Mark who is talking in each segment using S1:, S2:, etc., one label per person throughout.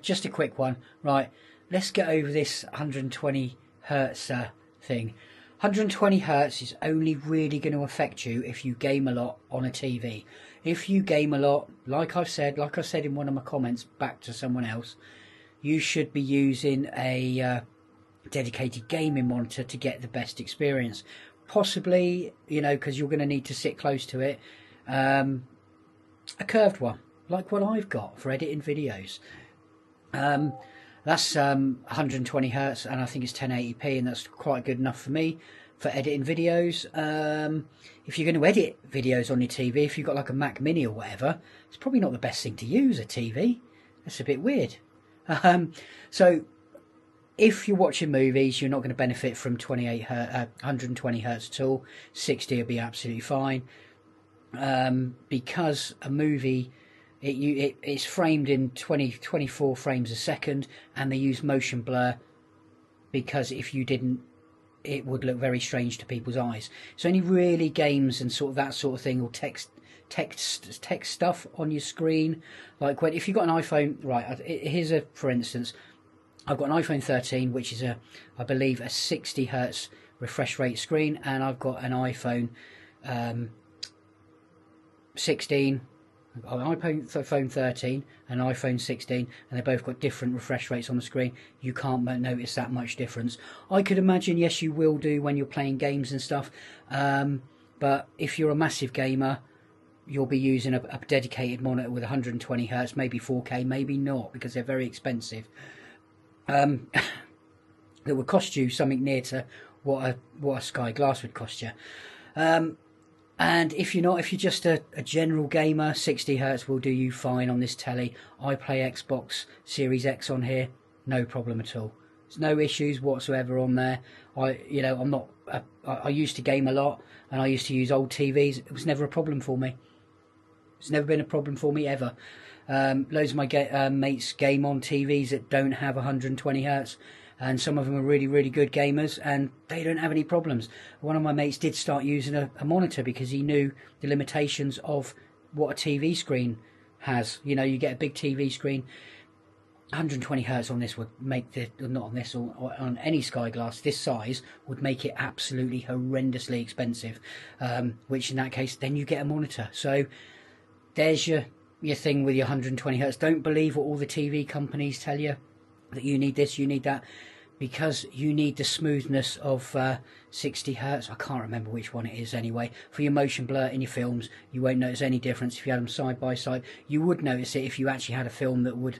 S1: just a quick one. Right, let's get over this 120 hertz thing. 120 hertz is only really going to affect you if you game a lot on a TV. If you game a lot, like I said in one of my comments back to someone else, you should be using a dedicated gaming monitor to get the best experience. Possibly, you know, because you're going to need to sit close to it, a curved one, like what I've got for editing videos. That's 120 hertz, and I think it's 1080p, and that's quite good enough for me for editing videos. If you're going to edit videos on your TV, if you've got like a Mac Mini or whatever, it's probably not the best thing to use a TV. That's a bit weird. So if you're watching movies, you're not going to benefit from 120 hertz at all. 60 will be absolutely fine, because a movie, it's framed in 24 frames a second, and they use motion blur, because if you didn't, it would look very strange to people's eyes. So only really games and that sort of thing, or text stuff on your screen, like if you've got an iPhone, right? Here's for instance, I've got an iPhone 13, which is I believe a 60 hertz refresh rate screen, and I've got an iPhone 16. I've got an iPhone 13 and an iPhone 16, and they both got different refresh rates on the screen. You can't notice that much difference. I could imagine, yes, you will do when you're playing games and stuff, but if you're a massive gamer, you'll be using a dedicated monitor with 120 hertz, maybe 4K, maybe not, because they're very expensive. That would cost you something near to what a Sky Glass would cost you. And if you're just a general gamer, 60 hertz will do you fine on this telly. I play Xbox Series X on here, no problem at all. There's no issues whatsoever on there. I used to game a lot, and I used to use old TVs. It was never a problem for me. It's never been a problem for me ever. Loads of my mates game on TVs that don't have 120 hertz, and some of them are really, really good gamers, and they don't have any problems. One of my mates did start using a monitor because he knew the limitations of what a TV screen has. You know, you get a big TV screen, 120 hertz on this would make not on this, or on any Sky Glass this size, would make it absolutely horrendously expensive, which in that case, then you get a monitor. So there's your thing with your 120 hertz. Don't believe what all the TV companies tell you, that you need this, you need that, because you need the smoothness of 60 hertz. I can't remember which one it is anyway. For your motion blur in your films, you won't notice any difference. If you had them side by side, you would notice it if you actually had a film that would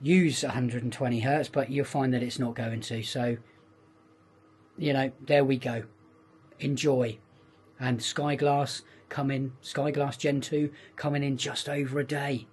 S1: use 120 hertz, but you'll find that it's not going to. So, you know, there we go. Enjoy. And SKYGLASS Gen 2 coming in just over a day.